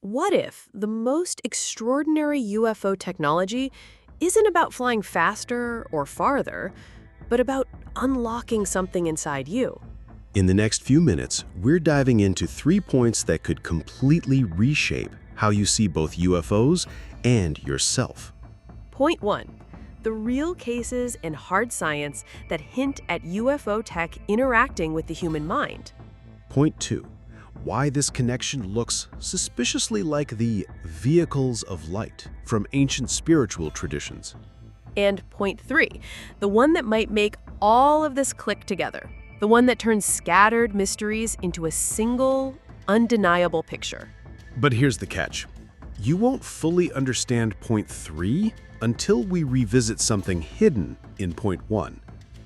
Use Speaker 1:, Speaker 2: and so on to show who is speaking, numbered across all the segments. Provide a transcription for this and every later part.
Speaker 1: What if the most extraordinary UFO technology isn't about flying faster or farther, but about unlocking something inside you?
Speaker 2: In the next few minutes, we're diving into 3 points that could completely reshape how you see both UFOs and yourself.
Speaker 1: Point 1. The real cases and hard science that hint at UFO tech interacting with the human mind.
Speaker 2: Point 2. Why this connection looks suspiciously like the vehicles of light from ancient spiritual traditions.
Speaker 1: And point 3. The one that might make all of this click together. The one that turns scattered mysteries into a single, undeniable picture.
Speaker 2: But here's the catch. You won't fully understand point 3 until we revisit something hidden in point 1.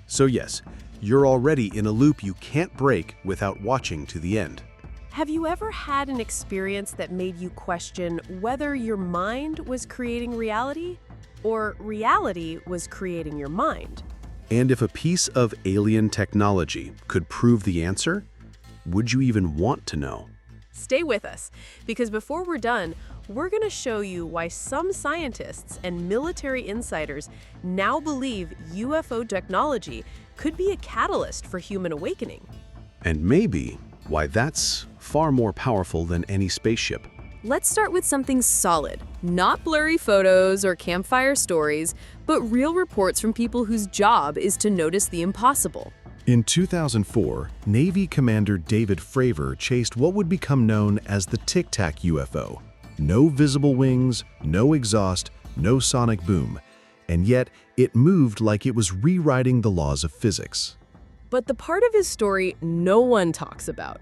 Speaker 2: So yes, you're already in a loop you can't break without watching to the end.
Speaker 1: Have you ever had an experience that made you question whether your mind was creating reality or reality was creating your mind?
Speaker 2: And if a piece of alien technology could prove the answer, would you even want to know?
Speaker 1: Stay with us, because before we're done, we're going to show you why some scientists and military insiders now believe UFO technology could be a catalyst for human awakening.
Speaker 2: And maybe why that's far more powerful than any spaceship.
Speaker 3: Let's start with something solid. Not blurry photos or campfire stories, but real reports from people whose job is to notice the impossible.
Speaker 2: In 2004, Navy Commander David Fravor chased what would become known as the Tic Tac UFO. No visible wings, no exhaust, no sonic boom, and yet it moved like it was rewriting the laws of physics.
Speaker 3: But the part of his story no one talks about,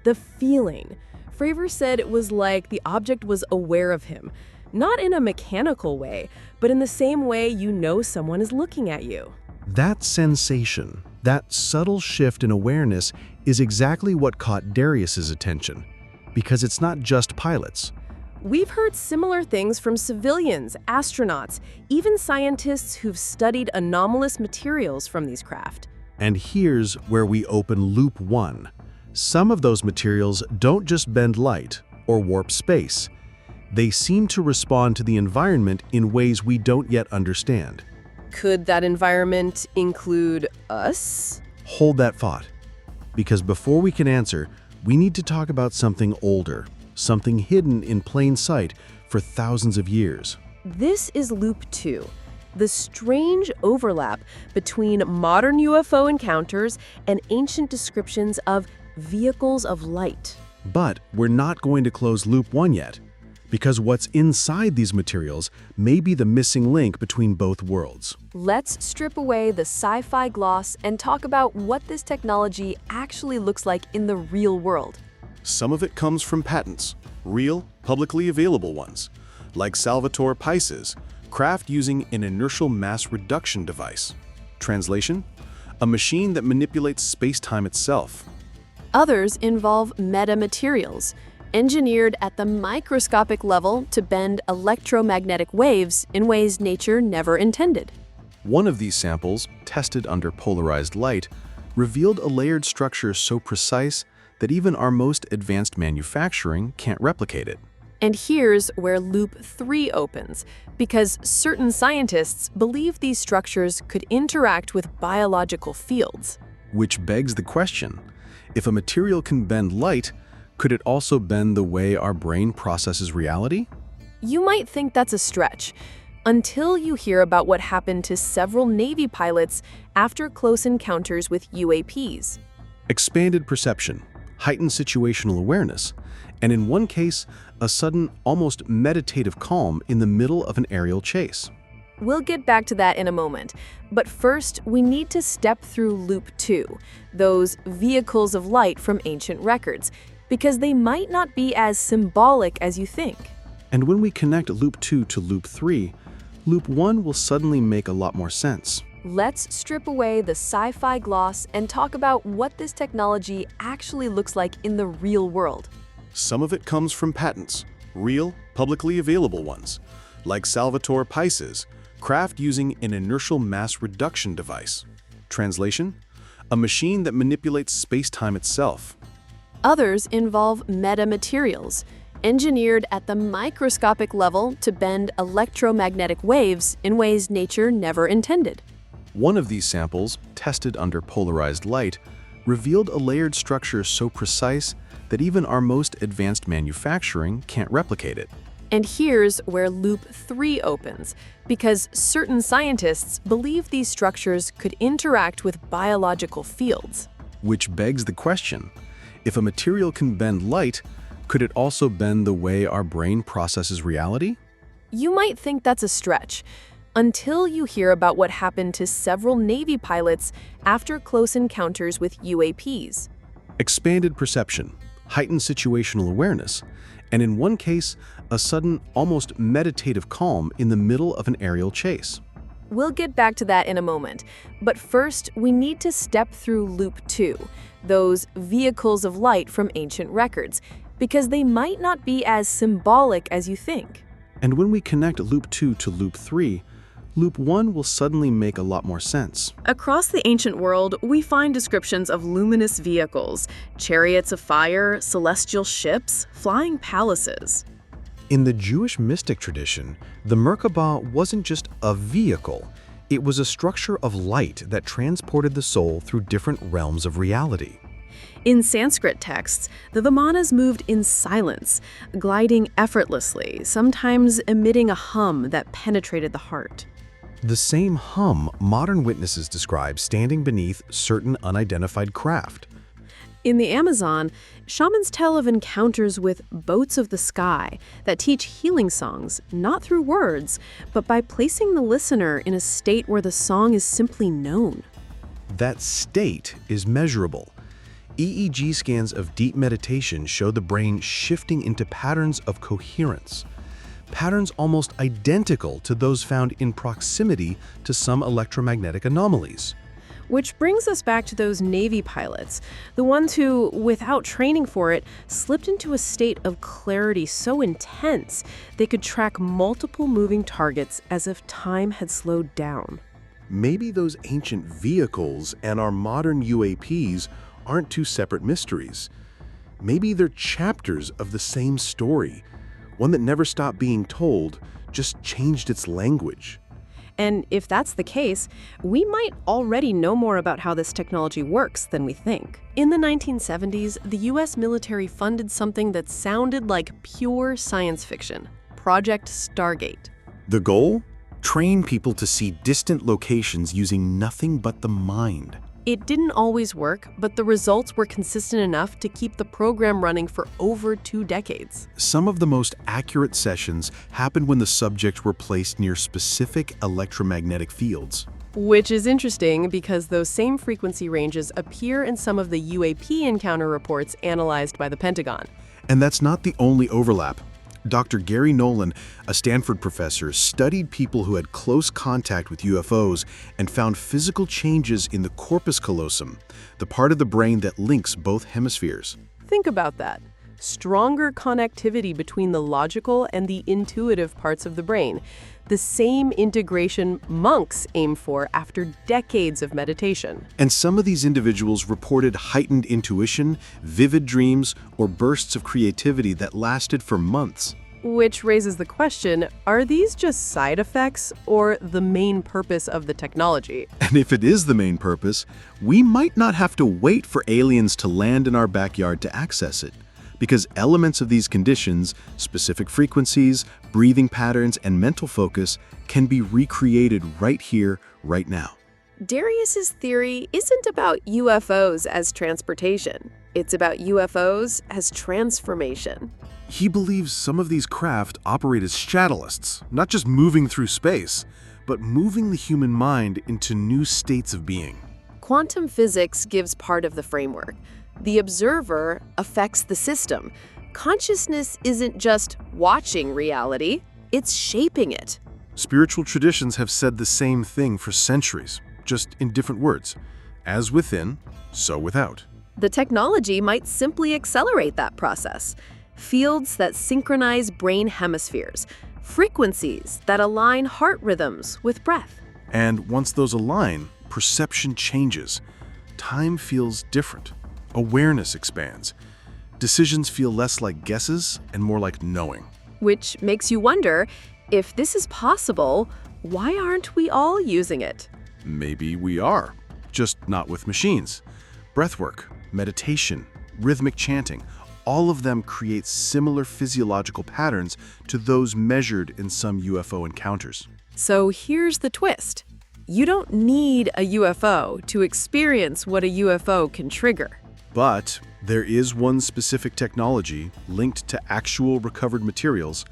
Speaker 3: the feeling. Fravor said it was like the object was aware of him, not in a mechanical way, but in the same way you know someone is looking at you.
Speaker 2: That sensation, that subtle shift in awareness, is exactly what caught Darius's attention, because it's not just pilots.
Speaker 1: We've heard similar things from civilians, astronauts, even scientists who've studied anomalous materials from these craft.
Speaker 2: And here's where we open loop 1. Some of those materials don't just bend light or warp space. They seem to respond to the environment in ways we don't yet understand.
Speaker 1: Could that environment include us?
Speaker 2: Hold that thought, because before we can answer, we need to talk about something older, something hidden in plain sight for thousands of years.
Speaker 1: This is loop 2. The strange overlap between modern UFO encounters and ancient descriptions of vehicles of light.
Speaker 2: But we're not going to close loop 1 yet, because what's inside these materials may be the missing link between both worlds.
Speaker 3: Let's strip away the sci-fi gloss and talk about what this technology actually looks like in the real world.
Speaker 4: Some of it comes from patents, real, publicly available ones, like Salvatore Paisa's craft using an inertial mass reduction device. Translation: a machine that manipulates space-time itself.
Speaker 3: Others involve metamaterials, engineered at the microscopic level to bend electromagnetic waves in ways nature never intended.
Speaker 4: One of these samples, tested under polarized light, revealed a layered structure so precise that even our most advanced manufacturing can't replicate it.
Speaker 3: And here's where loop 3 opens, because certain scientists believe these structures could interact with biological fields.
Speaker 4: Which begs the question, if a material can bend light, could it also bend the way our brain processes reality?
Speaker 3: You might think that's a stretch, until you hear about what happened to several Navy pilots after close encounters with UAPs.
Speaker 4: Expanded perception, heightened situational awareness, and in one case, a sudden, almost meditative calm in the middle of an aerial chase.
Speaker 3: We'll get back to that in a moment, but first we need to step through loop 2, those vehicles of light from ancient records, because they might not be as symbolic as you think.
Speaker 4: And when we connect loop 2 to loop 3, loop 1 will suddenly make a lot more sense.
Speaker 3: Let's strip away the sci-fi gloss and talk about what this technology actually looks like in the real world.
Speaker 4: Some of it comes from patents, real, publicly available ones, like Salvatore Paisa's craft using an inertial mass reduction device. Translation: a machine that manipulates space-time itself.
Speaker 3: Others involve metamaterials, engineered at the microscopic level to bend electromagnetic waves in ways nature never intended.
Speaker 4: One of these samples, tested under polarized light, revealed a layered structure so precise that even our most advanced manufacturing can't replicate it.
Speaker 3: And here's where Loop 3 opens, because certain scientists believe these structures could interact with biological fields.
Speaker 4: Which begs the question, if a material can bend light, could it also bend the way our brain processes reality?
Speaker 3: You might think that's a stretch, until you hear about what happened to several Navy pilots after close encounters with UAPs.
Speaker 4: Expanded perception, heightened situational awareness, and in one case, a sudden, almost meditative calm in the middle of an aerial chase.
Speaker 3: We'll get back to that in a moment, but first we need to step through Loop 2, those vehicles of light from ancient records, because they might not be as symbolic as you think.
Speaker 4: And when we connect Loop 2 to Loop 3, Loop 1 will suddenly make a lot more sense.
Speaker 3: Across the ancient world, we find descriptions of luminous vehicles, chariots of fire, celestial ships, flying palaces.
Speaker 2: In the Jewish mystic tradition, the Merkabah wasn't just a vehicle. It was a structure of light that transported the soul through different realms of reality.
Speaker 3: In Sanskrit texts, the Vimanas moved in silence, gliding effortlessly, sometimes emitting a hum that penetrated the heart.
Speaker 2: The same hum modern witnesses describe standing beneath certain unidentified craft.
Speaker 3: In the Amazon, shamans tell of encounters with boats of the sky that teach healing songs, not through words, but by placing the listener in a state where the song is simply known.
Speaker 2: That state is measurable. EEG scans of deep meditation show the brain shifting into patterns of coherence. Patterns almost identical to those found in proximity to some electromagnetic anomalies.
Speaker 3: Which brings us back to those Navy pilots, the ones who, without training for it, slipped into a state of clarity so intense they could track multiple moving targets as if time had slowed down.
Speaker 2: Maybe those ancient vehicles and our modern UAPs aren't two separate mysteries. Maybe they're chapters of the same story, one that never stopped being told, just changed its language.
Speaker 3: And if that's the case, we might already know more about how this technology works than we think. In the 1970s, the US military funded something that sounded like pure science fiction, Project Stargate.
Speaker 2: The goal? Train people to see distant locations using nothing but the mind.
Speaker 3: It didn't always work, but the results were consistent enough to keep the program running for over 2 decades.
Speaker 2: Some of the most accurate sessions happened when the subjects were placed near specific electromagnetic fields.
Speaker 3: Which is interesting because those same frequency ranges appear in some of the UAP encounter reports analyzed by the Pentagon.
Speaker 2: And that's not the only overlap. Dr. Gary Nolan, a Stanford professor, studied people who had close contact with UFOs and found physical changes in the corpus callosum, the part of the brain that links both hemispheres.
Speaker 3: Think about that. Stronger connectivity between the logical and the intuitive parts of the brain. The same integration monks aim for after decades of meditation.
Speaker 2: And some of these individuals reported heightened intuition, vivid dreams, or bursts of creativity that lasted for months.
Speaker 3: Which raises the question, are these just side effects or the main purpose of the technology?
Speaker 2: And if it is the main purpose, we might not have to wait for aliens to land in our backyard to access it. Because elements of these conditions, specific frequencies, breathing patterns, and mental focus can be recreated right here, right now.
Speaker 3: Darius's theory isn't about UFOs as transportation. It's about UFOs as transformation.
Speaker 2: He believes some of these craft operate as shuttlelists, not just moving through space, but moving the human mind into new states of being.
Speaker 3: Quantum physics gives part of the framework. The observer affects the system. Consciousness isn't just watching reality, it's shaping it.
Speaker 2: Spiritual traditions have said the same thing for centuries, just in different words. As within, so without.
Speaker 3: The technology might simply accelerate that process. Fields that synchronize brain hemispheres, frequencies that align heart rhythms with breath.
Speaker 2: And once those align, perception changes. Time feels different. Awareness expands.
Speaker 4: Decisions feel less like guesses and more like knowing.
Speaker 3: Which makes you wonder, if this is possible, why aren't we all using it?
Speaker 4: Maybe we are, just not with machines. Breathwork, meditation, rhythmic chanting, all of them create similar physiological patterns to those measured in some UFO encounters.
Speaker 3: So here's the twist. You don't need a UFO to experience what a UFO can trigger.
Speaker 4: But there is one specific technology linked to actual recovered materials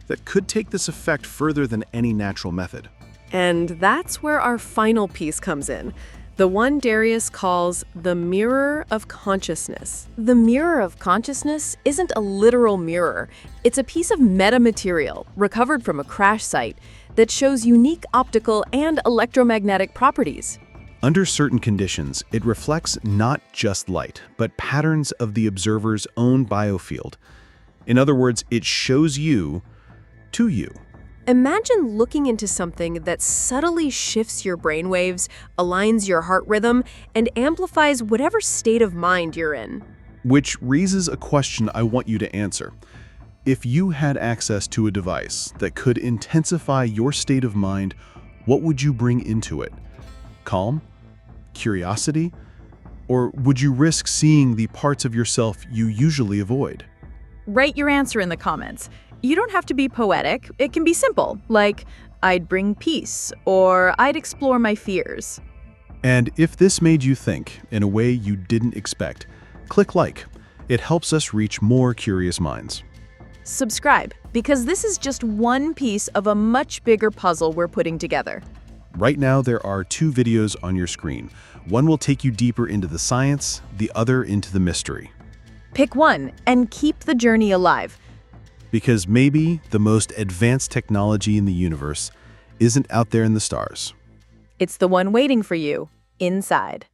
Speaker 4: that could take this effect further than any natural method.
Speaker 3: And that's where our final piece comes in. The one Darius calls the mirror of consciousness. The mirror of consciousness isn't a literal mirror. It's a piece of metamaterial recovered from a crash site that shows unique optical and electromagnetic properties.
Speaker 4: Under certain conditions, it reflects not just light, but patterns of the observer's own biofield. In other words, it shows you to you.
Speaker 3: Imagine looking into something that subtly shifts your brainwaves, aligns your heart rhythm, and amplifies whatever state of mind you're in.
Speaker 4: Which raises a question I want you to answer. If you had access to a device that could intensify your state of mind, what would you bring into it? Calm? Curiosity? Or would you risk seeing the parts of yourself you usually avoid?
Speaker 5: Write your answer in the comments. You don't have to be poetic. It can be simple, like, I'd bring peace, or I'd explore my fears.
Speaker 4: And if this made you think in a way you didn't expect, click like. It helps us reach more curious minds.
Speaker 5: Subscribe, because this is just one piece of a much bigger puzzle we're putting together.
Speaker 4: Right now, there are 2 videos on your screen. One will take you deeper into the science, the other into the mystery.
Speaker 5: Pick one and keep the journey alive.
Speaker 4: Because maybe the most advanced technology in the universe isn't out there in the stars.
Speaker 5: It's the one waiting for you inside.